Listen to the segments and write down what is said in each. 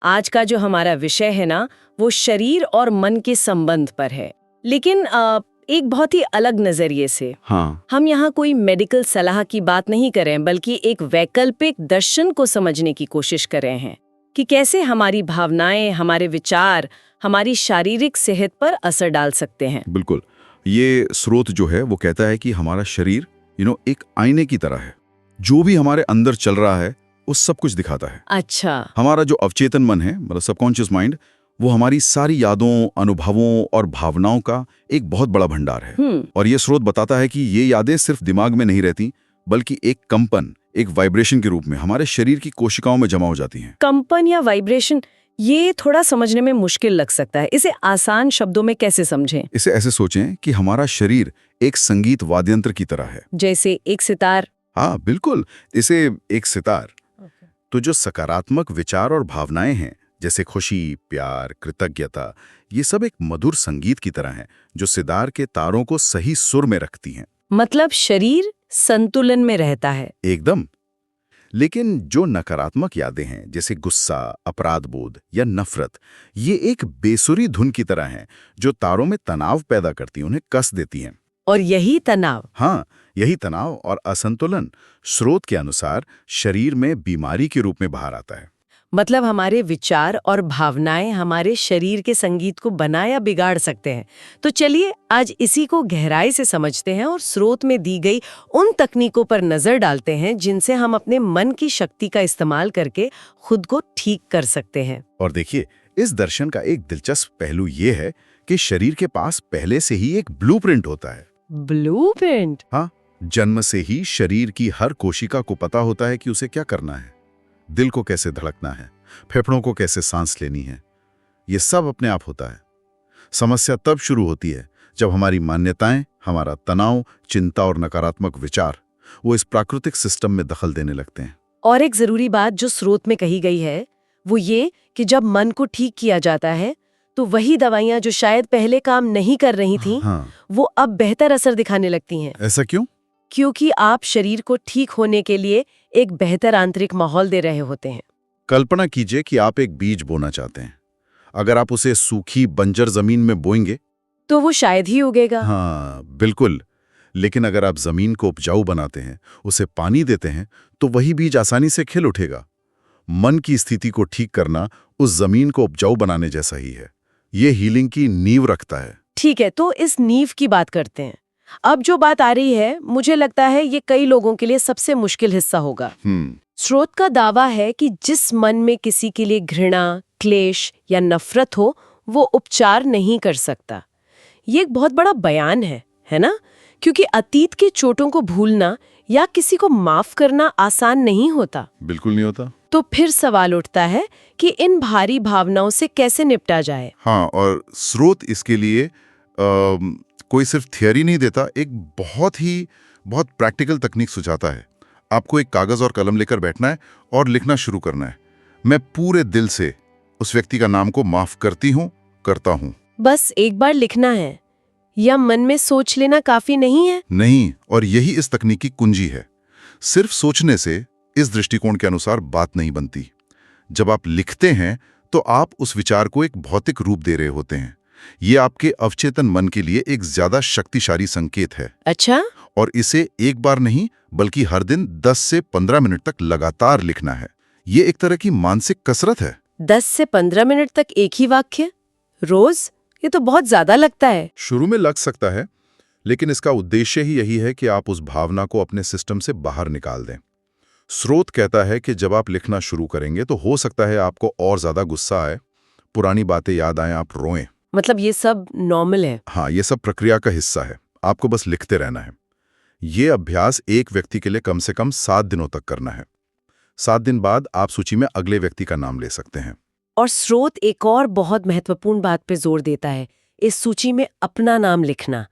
आज का जो हमारा विषय है ना, वो शरीर और मन के संबंध पर है, लेकिन एक बहुत ही अलग नजरिए से। हाँ। हम यहाँ कोई मेडिकल सलाह की बात नहीं कर रहे हैं, बल्कि एक वैकल्पिक दर्शन को समझने की कोशिश कर रहे हैं कि कैसे हमारी भावनाएं, हमारे विचार, हमारी शारीरिक सेहत पर असर डाल सकते हैं। बिल्कुल। ये स्रोत जो है वो कहता है कि हमारा शरीर एक आईने की तरह है। जो भी हमारे अंदर चल रहा है वो सब कुछ दिखाता है। अच्छा। हमारा जो अवचेतन मन है, मतलब सबकॉन्शियस माइंड, वो हमारी सारी यादों, अनुभवों और भावनाओं का एक बहुत बड़ा भंडार है। और ये स्रोत बताता है कि ये यादें सिर्फ दिमाग में नहीं रहती, बल्कि एक कंपन, एक वाइब्रेशन के रूप में हमारे शरीर की कोशिकाओं में जमा हो जाती हैं। कंपन या वाइब्रेशन, ये थोड़ा समझने में मुश्किल लग सकता है। इसे आसान शब्दों में कैसे समझें? इसे ऐसे सोचें कि हमारा शरीर एक संगीत वाद्यंत्र की तरह है। जैसे एक सितार। हाँ बिल्कुल, इसे एक सितार। तो जो सकारात्मक विचार और भावनाएं हैं, जैसे खुशी, प्यार, कृतज्ञता, ये सब एक मधुर संगीत की तरह हैं, जो सितार के तारों को सही सुर में रखती हैं। मतलब शरीर संतुलन में रहता है। एकदम। लेकिन जो नकारात्मक यादें हैं, जैसे गुस्सा, अपराध बोध या नफरत, ये एक बेसुरी धुन की तरह हैं, जो तारों में तनाव पैदा करती, उन्हें कस देती हैं। और यही तनाव। हाँ, यही तनाव और असंतुलन स्रोत के अनुसार शरीर में बीमारी के रूप में बाहर आता है। मतलब हमारे विचार और भावनाएं हमारे शरीर के संगीत को बना या बिगाड़ सकते हैं। तो चलिए आज इसी को गहराई से समझते हैं और स्रोत में दी गई उन तकनीकों पर नजर डालते हैं जिनसे हम अपने मन की शक्ति का इस्तेमाल करके खुद को ठीक कर सकते हैं। और देखिए, इस दर्शन का एक दिलचस्प पहलू ये है कि शरीर के पास पहले से ही एक ब्लूप्रिंट होता है। ब्लूप्रिंट? हाँ, जन्म से ही शरीर की हर कोशिका को पता होता है कि उसे क्या करना है। दिल को कैसे धड़कना है, फेफड़ों को कैसे सांस लेनी है, ये सब अपने आप होता है। समस्या तब शुरू होती है जब हमारी मान्यताएं, हमारा तनाव, चिंता और नकारात्मक विचार वो इस प्राकृतिक सिस्टम में दखल देने लगते हैं। और एक जरूरी बात जो स्रोत में कही गई है वो ये कि जब मन को ठीक किया जाता है तो वही दवाइयां जो शायद पहले काम नहीं कर रही थीं, वो अब बेहतर असर दिखाने लगती हैं। ऐसा क्यों? क्योंकि आप शरीर को ठीक होने के लिए एक बेहतर आंतरिक माहौल दे रहे होते हैं। कल्पना कीजिए कि आप एक बीज बोना चाहते हैं। अगर आप उसे सूखी बंजर जमीन में बोएंगे तो वो शायद ही उगेगा। हाँ बिल्कुल। लेकिन अगर आप जमीन को उपजाऊ बनाते हैं, उसे पानी देते हैं, तो वही बीज आसानी से खिल उठेगा। मन की स्थिति को ठीक करना उस जमीन को उपजाऊ बनाने जैसा ही है। ये हीलिंग की नींव रखता है। ठीक है, तो इस नींव की बात करते हैं। अब जो बात आ रही है, मुझे लगता है ये कई लोगों के लिए सबसे मुश्किल हिस्सा होगा। स्रोत का दावा है कि जिस मन में किसी के लिए घृणा, क्लेश या नफरत हो, वो उपचार नहीं कर सकता। ये एक बहुत बड़ा बयान है ना? क्योंकि अतीत के चोटों को भूलना या किसी को माफ करना आसान नहीं होता। बिल्कुल नहीं होता। तो फिर सवाल उठता है कि इन भारी भावनाओं से कैसे निपटा जाए। हाँ, और स्रोत इसके लिए कोई सिर्फ थियरी नहीं देता, एक बहुत प्रैक्टिकल तकनीक सुझाता है। आपको एक कागज और कलम लेकर बैठना है और लिखना शुरू करना है। मैं पूरे दिल से उस व्यक्ति का नाम को माफ करती हूँ, करता हूँ। बस एक बार लिखना है या मन में सोच लेना काफी नहीं है? नहीं, और यही इस तकनीक की कुंजी है। सिर्फ सोचने से इस दृष्टिकोण के अनुसार बात नहीं बनती। जब आप लिखते हैं तो आप उस विचार को एक भौतिक रूप दे रहे होते हैं। ये आपके अवचेतन मन के लिए एक ज्यादा शक्तिशाली संकेत है। अच्छा? और इसे एक बार नहीं, बल्कि हर दिन 10 से 15 मिनट तक लगातार लिखना है। ये एक तरह की मानसिक कसरत है। 10 से 15 मिनट तक एक ही वाक्य रोज? ये तो बहुत ज्यादा लगता है। शुरू में लग सकता है, लेकिन इसका उद्देश्य ही यही है कि आप उस भावना को अपने सिस्टम से बाहर निकाल दें। स्रोत कहता है कि जब आप लिखना शुरू करेंगे तो हो सकता है आपको और ज्यादा गुस्सा आए, पुरानी बातें याद आएं, आप रोएं। मतलब ये सब नॉर्मल है? हाँ, ये सब प्रक्रिया का हिस्सा है। आपको बस लिखते रहना है। ये अभ्यास एक व्यक्ति के लिए कम से कम 7 दिनों तक करना है। 7 दिन बाद आप सूची में अगले व्यक्ति का नाम ले सकते हैं। और स्रोत एक और बहुत महत्वपूर्ण बात पे जोर देता है, इस सूची में अपना नाम लिखना।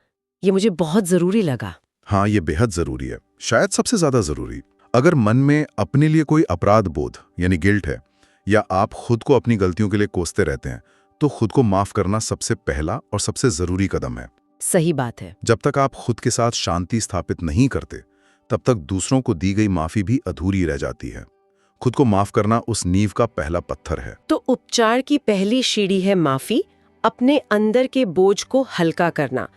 ये मुझे बहुत जरूरी लगा। हाँ, ये बेहद जरूरी है, शायद सबसे ज्यादा जरूरी। अगर मन में अपने लिए कोई अपराध बोध यानी गिल्ट है, या आप खुद को अपनी गलतियों के लिए कोसते रहते हैं, तो खुद को माफ करना सबसे पहला और सबसे जरूरी कदम है। सही बात है। जब तक आप खुद के साथ शांति स्थापित नहीं करते, तब तक दूसरों को दी गई माफी भी अधूरी रह जाती है। खुद को माफ करना उस नींव का पहला पत्थर है। तो उपचार की पहली सीढ़ी है माफी, अपने अंदर के बोझ को हल्का करना।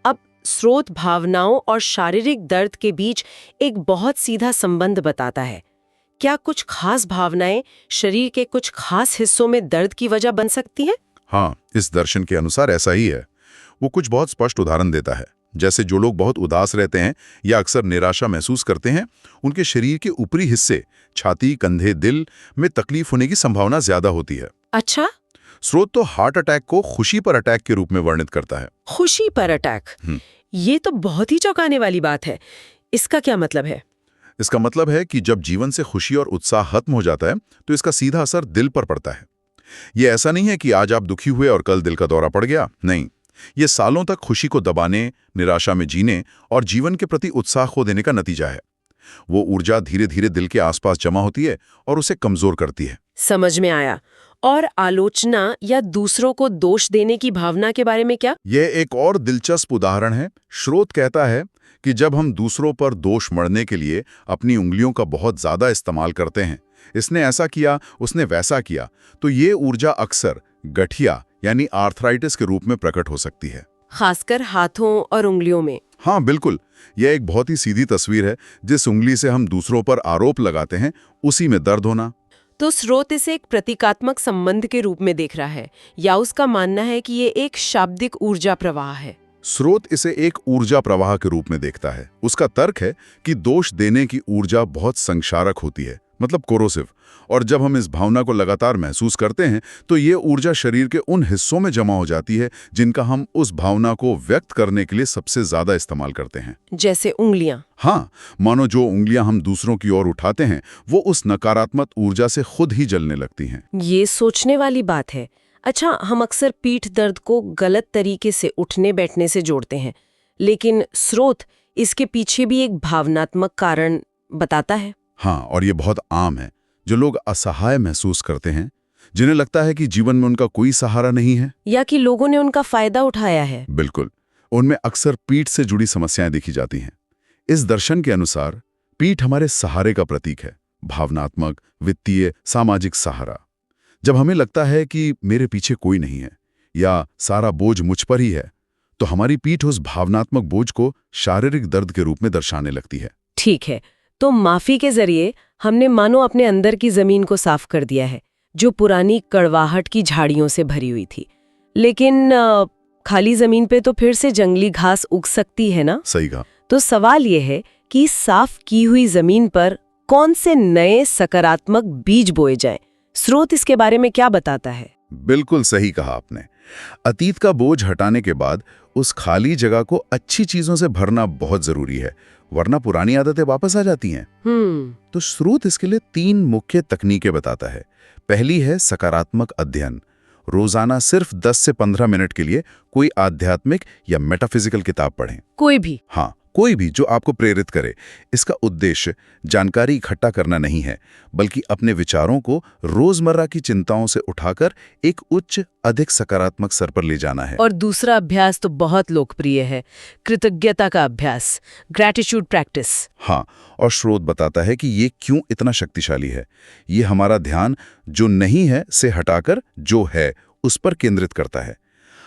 अब स्रोत भावनाओं और शारीरिक दर्द के बीच एक बहुत सीधा संबंध बताता है। क्या कुछ खास भावनाएं शरीर के कुछ खास हिस्सों में दर्द की वजह बन सकती हैं? हाँ, इस दर्शन के अनुसार ऐसा ही है। वो कुछ बहुत स्पष्ट उदाहरण देता है, जैसे जो लोग बहुत उदास रहते हैं या अक्सर निराशा महसूस करते हैं, उनके शरीर के ऊपरी हिस्से छाती, कंधे, दिल में तकलीफ होने की संभावना ज्यादा होती है। अच्छा, स्रोत तो हार्ट अटैक को खुशी पर अटैक के रूप में वर्णित करता है। खुशी पर अटैक, ये तो बहुत ही चौंकाने वाली बात है। इसका क्या मतलब है? इसका मतलब है कि जब जीवन से खुशी और उत्साह खत्म हो जाता है तो इसका सीधा असर दिल पर पड़ता है। ये ऐसा नहीं है कि आज आप दुखी हुए और कल दिल का दौरा पड़ गया, नहीं। ये सालों तक खुशी को दबाने, निराशा में जीने और जीवन के प्रति उत्साह खो देने का नतीजा है। वो ऊर्जा धीरे धीरे दिल के आसपास जमा होती है और उसे कमजोर करती है। समझ में आया। और आलोचना या दूसरों को दोष देने की भावना के बारे में क्या? यह एक और दिलचस्प उदाहरण है। स्रोत कहता है कि जब हम दूसरों पर दोष मढ़ने के लिए अपनी उंगलियों का बहुत ज्यादा इस्तेमाल करते हैं, इसने ऐसा किया, उसने वैसा किया, तो ये ऊर्जा अक्सर गठिया यानी आर्थराइटिस के रूप में प्रकट हो सकती है, खासकर हाथों और उंगलियों में। हाँ बिल्कुल, यह एक बहुत ही सीधी तस्वीर है। जिस उंगली से हम दूसरों पर आरोप लगाते हैं, उसी में दर्द होना। तो स्रोत इसे एक प्रतीकात्मक संबंध के रूप में देख रहा है, या उसका मानना है कि ये एक शाब्दिक ऊर्जा प्रवाह है? स्रोत इसे एक ऊर्जा प्रवाह के रूप में देखता है। उसका तर्क है कि दोष देने की ऊर्जा बहुत संक्षारक होती है, मतलब कोरोसिव, और जब हम इस भावना को लगातार महसूस करते हैं तो ये ऊर्जा शरीर के उन हिस्सों में जमा हो जाती है जिनका हम उस भावना को व्यक्त करने के लिए सबसे ज्यादा इस्तेमाल करते हैं। जैसे उंगलियां? हाँ, मानो जो उंगलियां हम दूसरों की ओर उठाते हैं वो उस नकारात्मक ऊर्जा से खुद ही जलने लगती हैं। ये सोचने वाली बात है। अच्छा, हम अक्सर पीठ दर्द को गलत तरीके से उठने बैठने से जोड़ते हैं, लेकिन स्रोत इसके पीछे भी एक भावनात्मक कारण बताता है। हाँ, और ये बहुत आम है। जो लोग असहाय महसूस करते हैं, जिन्हें लगता है कि जीवन में उनका कोई सहारा नहीं है, या कि लोगों ने उनका फायदा उठाया है, बिल्कुल, उनमें अक्सर पीठ से जुड़ी समस्याएं देखी जाती हैं। इस दर्शन के अनुसार पीठ हमारे सहारे का प्रतीक है, भावनात्मक, वित्तीय, सामाजिक सहारा। जब हमें लगता है कि मेरे पीछे कोई नहीं है या सारा बोझ मुझ पर ही है, तो हमारी पीठ उस भावनात्मक बोझ को शारीरिक दर्द के रूप में दर्शाने लगती है। ठीक है, तो माफी के जरिए हमने मानो अपने अंदर की जमीन को साफ कर दिया है, जो पुरानी कड़वाहट की झाड़ियों से भरी हुई थी। लेकिन खाली जमीन पे तो फिर से जंगली घास उग सकती है ना? सही कहा। तो सवाल यह है कि साफ की हुई जमीन पर कौन से नए सकारात्मक बीज बोए जाएं? स्रोत इसके बारे में क्या बताता है? बिल्कुल सही कहा आपने। अतीत का बोझ हटाने के बाद उस खाली जगह को अच्छी चीजों से भरना बहुत जरूरी है, वरना पुरानी आदतें वापस आ जाती हैं। तो स्रोत इसके लिए 3 मुख्य तकनीकें बताता है। पहली है सकारात्मक अध्ययन। रोजाना सिर्फ 10 से 15 मिनट के लिए कोई आध्यात्मिक या मेटाफिजिकल किताब पढ़ें। कोई भी? हाँ, कोई भी जो आपको प्रेरित करे। इसका उद्देश्य जानकारी इकट्ठा करना नहीं है, बल्कि अपने विचारों को रोजमर्रा की चिंताओं से उठाकर एक उच्च, अधिक सकारात्मक स्तर पर ले जाना है। और दूसरा अभ्यास तो बहुत लोकप्रिय है, कृतज्ञता का अभ्यास, ग्रैटिट्यूड प्रैक्टिस। हाँ, और स्रोत बताता है कि ये क्यों इतना शक्तिशाली है। ये हमारा ध्यान जो नहीं है से हटाकर जो है उस पर केंद्रित करता है।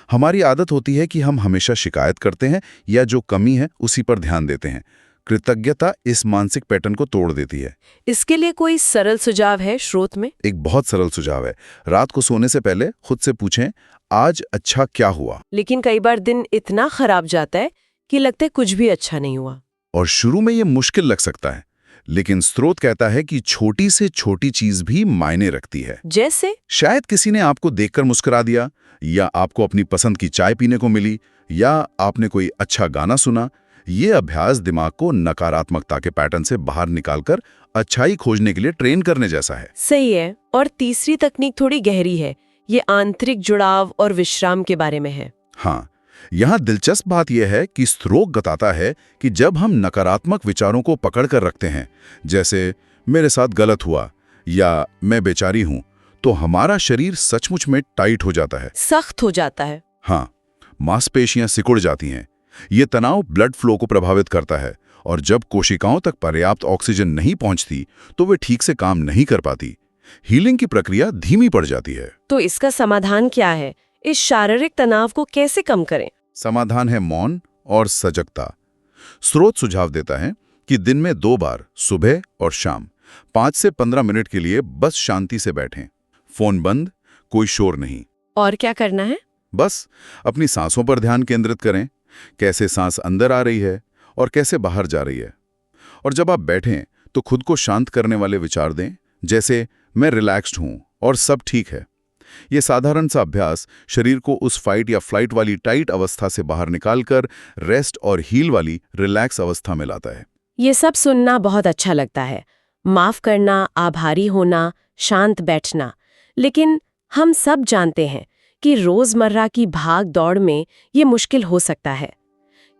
हमारी आदत होती है कि हम हमेशा शिकायत करते हैं या जो कमी है उसी पर ध्यान देते हैं। कृतज्ञता इस मानसिक पैटर्न को तोड़ देती है। इसके लिए कोई सरल सुझाव है स्रोत में? एक बहुत सरल सुझाव है। रात को सोने से पहले खुद से पूछें, आज अच्छा क्या हुआ? लेकिन कई बार दिन इतना खराब जाता है कि लगता है कुछ भी अच्छा नहीं हुआ। और शुरू में ये मुश्किल लग सकता है, लेकिन स्रोत कहता है कि छोटी से छोटी चीज भी मायने रखती है। जैसे शायद किसी ने आपको देखकर मुस्कुरा दिया, या आपको अपनी पसंद की चाय पीने को मिली, या आपने कोई अच्छा गाना सुना। ये अभ्यास दिमाग को नकारात्मकता के पैटर्न से बाहर निकालकर अच्छाई खोजने के लिए ट्रेन करने जैसा है। सही है। और तीसरी तकनीक थोड़ी गहरी है, ये आंतरिक जुड़ाव और विश्राम के बारे में है। हाँ, यहाँ दिलचस्प बात यह है कि स्रोत बताता है कि जब हम नकारात्मक विचारों को पकड़ कर रखते हैं, जैसे मेरे साथ गलत हुआ या मैं बेचारी हूं, तो हमारा शरीर सचमुच में टाइट हो जाता है, सख्त हो जाता है। हाँ, मांसपेशियां सिकुड़ जाती हैं। ये तनाव ब्लड फ्लो को प्रभावित करता है और जब कोशिकाओं तक पर्याप्त ऑक्सीजन नहीं पहुंचती तो वे ठीक से काम नहीं कर पाती। हीलिंग की प्रक्रिया धीमी पड़ जाती है। तो इसका समाधान क्या है? इस शारीरिक तनाव को कैसे कम करें? समाधान है मौन और सजगता। स्रोत सुझाव देता है कि दिन में 2 बार, सुबह और शाम, 5 से 15 मिनट के लिए बस शांति से बैठें। फोन बंद, कोई शोर नहीं। और क्या करना है? बस अपनी सांसों पर ध्यान केंद्रित करें। कैसे सांस अंदर आ रही है और कैसे बाहर जा रही है। और जब आप बैठें तो खुद को शांत करने वाले विचार दें, जैसे मैं रिलैक्स्ड हूं और सब ठीक है। ये साधारण सा अभ्यास शरीर को उस फाइट या फ्लाइट वाली टाइट अवस्था से बाहर निकालकर रेस्ट और हील वाली रिलैक्स अवस्था में लाता है। ये सब सुनना बहुत अच्छा लगता है। माफ करना, आभारी होना, शांत बैठना। लेकिन हम सब जानते हैं कि रोजमर्रा की भाग दौड़ में ये मुश्किल हो सकता है।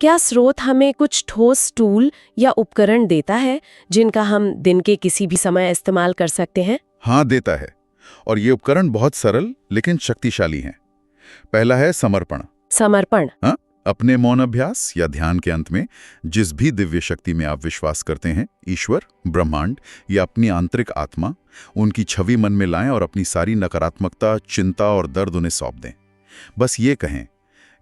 क्या स्रोत हमें कुछ ठोस टूल या उपकरण देता है जिनका हम दिन के किसी भी समय इस्तेमाल कर सकते हैं? हाँ, देता है। और ये उपकरण बहुत सरल लेकिन शक्तिशाली हैं। पहला है समर्पण। समर्पण? हाँ, अपने मौन अभ्यास या ध्यान के अंत में जिस भी दिव्य शक्ति में आप विश्वास करते हैं, ईश्वर, ब्रह्मांड या अपनी आंतरिक आत्मा, उनकी छवि मन में लाएं और अपनी सारी नकारात्मकता, चिंता और दर्द उन्हें सौंप दें। बस ये कहें,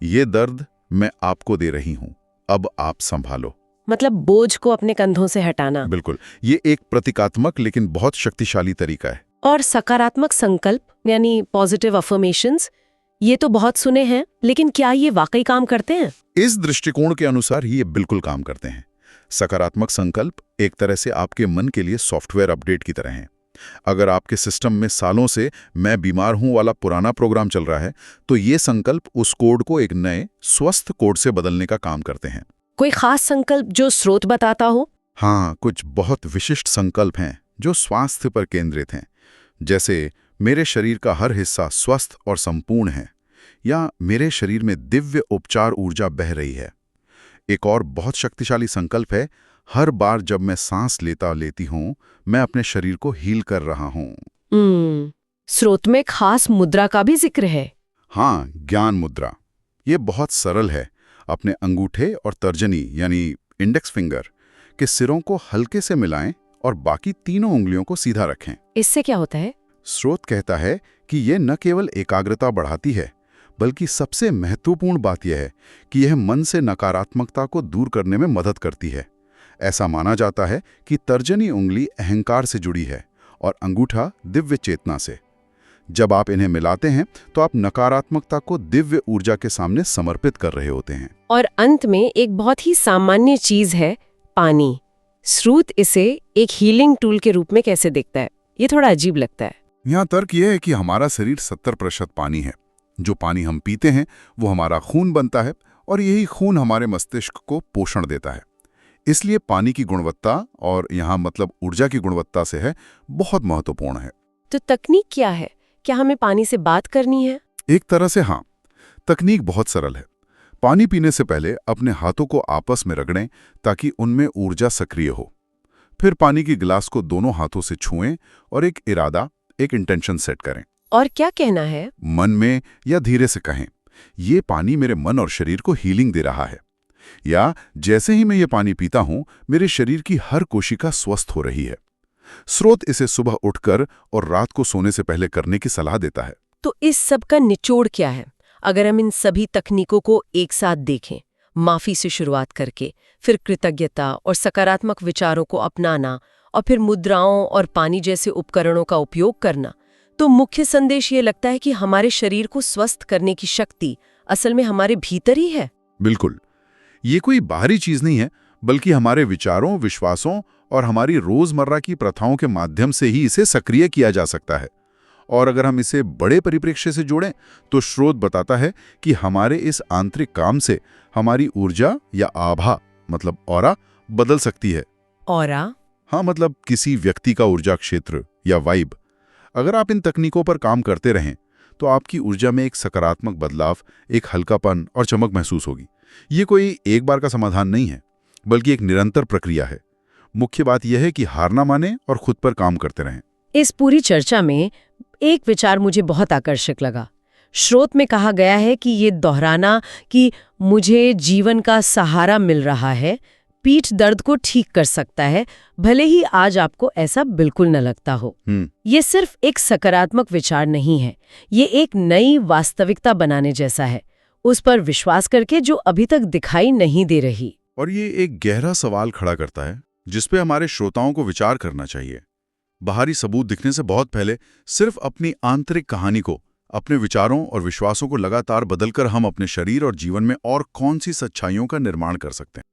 ये दर्द मैं आपको दे रही हूं, अब आप संभालो। मतलब बोझ को अपने कंधों से हटाना। बिल्कुल, ये एक प्रतीकात्मक लेकिन बहुत शक्तिशाली तरीका है। और सकारात्मक संकल्प यानी पॉजिटिव अफर्मेशंस, ये तो बहुत सुने हैं, लेकिन क्या ये वाकई काम करते हैं? इस दृष्टिकोण के अनुसार ही ये बिल्कुल काम करते हैं। सकारात्मक संकल्प एक तरह से आपके मन के लिए सॉफ्टवेयर अपडेट की तरह हैं। अगर आपके सिस्टम में सालों से मैं बीमार हूं वाला पुराना प्रोग्राम चल रहा है, तो ये संकल्प उस कोड को एक नए स्वस्थ कोड से बदलने का काम करते हैं। कोई खास संकल्प जो स्रोत बताता हो? हाँ, कुछ बहुत विशिष्ट संकल्प हैं जो स्वास्थ्य पर केंद्रित हैं। जैसे मेरे शरीर का हर हिस्सा स्वस्थ और संपूर्ण है, या मेरे शरीर में दिव्य उपचार ऊर्जा बह रही है। एक और बहुत शक्तिशाली संकल्प है, हर बार जब मैं सांस लेती हूँ, मैं अपने शरीर को हील कर रहा हूँ। स्रोत में खास मुद्रा का भी जिक्र है। हाँ, ज्ञान मुद्रा। ये बहुत सरल है। अपने अंगूठे और तर्जनी यानी इंडेक्स फिंगर के सिरों को हल्के से मिलाएं और बाकी तीनों उंगलियों को सीधा रखें। इससे क्या होता है? स्रोत कहता है कि यह न केवल एकाग्रता बढ़ाती है, बल्कि सबसे महत्वपूर्ण बात यह है कि यह मन से नकारात्मकता को दूर करने में मदद करती है। ऐसा माना जाता है कि तर्जनी उंगली अहंकार से जुड़ी है और अंगूठा दिव्य चेतना से। जब आप इन्हें मिलाते हैं तो आप नकारात्मकता को दिव्य ऊर्जा के सामने समर्पित कर रहे होते हैं। और अंत में एक बहुत ही सामान्य चीज है, पानी। स्रोत इसे एक हीलिंग टूल के रूप में कैसे देखता है? ये थोड़ा अजीब लगता है। यहाँ तर्क यह है कि हमारा शरीर 70% पानी है। जो पानी हम पीते हैं वो हमारा खून बनता है और यही खून हमारे मस्तिष्क को पोषण देता है। इसलिए पानी की गुणवत्ता, और यहाँ मतलब ऊर्जा की गुणवत्ता से है, बहुत महत्वपूर्ण है। तो तकनीक क्या है? क्या हमें पानी से बात करनी है? एक तरह से हाँ। तकनीक बहुत सरल है। पानी पीने से पहले अपने हाथों को आपस में रगड़ें ताकि उनमें ऊर्जा सक्रिय हो। फिर पानी की गिलास को दोनों हाथों से छुएं और एक इरादा, एक इंटेंशन सेट करें। और क्या कहना है? मन में या धीरे से कहें, ये पानी मेरे मन और शरीर को हीलिंग दे रहा है। या जैसे ही मैं ये पानी पीता हूं, मेरे शरीर की हर कोशिका स्वस्थ हो रही है। स्रोत इसे सुबह उठकर और रात को सोने से पहले करने की सलाह देता है। तो इस सब का निचोड़ क्या है? अगर हम इन सभी तकनीकों को एक साथ देखें, माफी से शुरुआत करके, फिर कृतज्ञता और सकारात्मक विचारों को अपनाना, और फिर मुद्राओं और पानी जैसे उपकरणों का उपयोग करना, तो मुख्य संदेश ये लगता है कि हमारे शरीर को स्वस्थ करने की शक्ति असल में हमारे भीतर ही है। बिल्कुल, ये कोई बाहरी चीज नहीं है, बल्कि हमारे विचारों, विश्वासों और हमारी रोजमर्रा की प्रथाओं के माध्यम से ही इसे सक्रिय किया जा सकता है। और अगर हम इसे बड़े परिप्रेक्ष्य से जोड़ें, तो स्रोत बताता है कि हमारे इस आंतरिक काम से हमारी ऊर्जा या आभा मतलब ऑरा बदल सकती है। ऑरा? हाँ, मतलब किसी व्यक्ति का ऊर्जा क्षेत्र या वाइब। अगर आप इन तकनीकों पर काम करते रहें तो आपकी ऊर्जा में एक सकारात्मक बदलाव, एक हल्कापन और चमक महसूस होगी। ये कोई एक बार का समाधान नहीं है, बल्कि एक निरंतर प्रक्रिया है। मुख्य बात यह है कि हार ना माने और खुद पर काम करते रहें। इस पूरी चर्चा में एक विचार मुझे बहुत आकर्षक लगा। स्रोत में कहा गया है कि ये दोहराना कि मुझे जीवन का सहारा मिल रहा है, पीठ दर्द को ठीक कर सकता है, भले ही आज आपको ऐसा बिल्कुल न लगता हो। ये सिर्फ एक सकारात्मक विचार नहीं है, ये एक नई वास्तविकता बनाने जैसा है, उस पर विश्वास करके जो अभी तक दिखाई नहीं दे रही। और ये एक गहरा सवाल खड़ा करता है जिसपे हमारे श्रोताओं को विचार करना चाहिए। बाहरी सबूत दिखने से बहुत पहले सिर्फ अपनी आंतरिक कहानी को, अपने विचारों और विश्वासों को लगातार बदलकर हम अपने शरीर और जीवन में और कौन सी सच्चाइयों का निर्माण कर सकते हैं।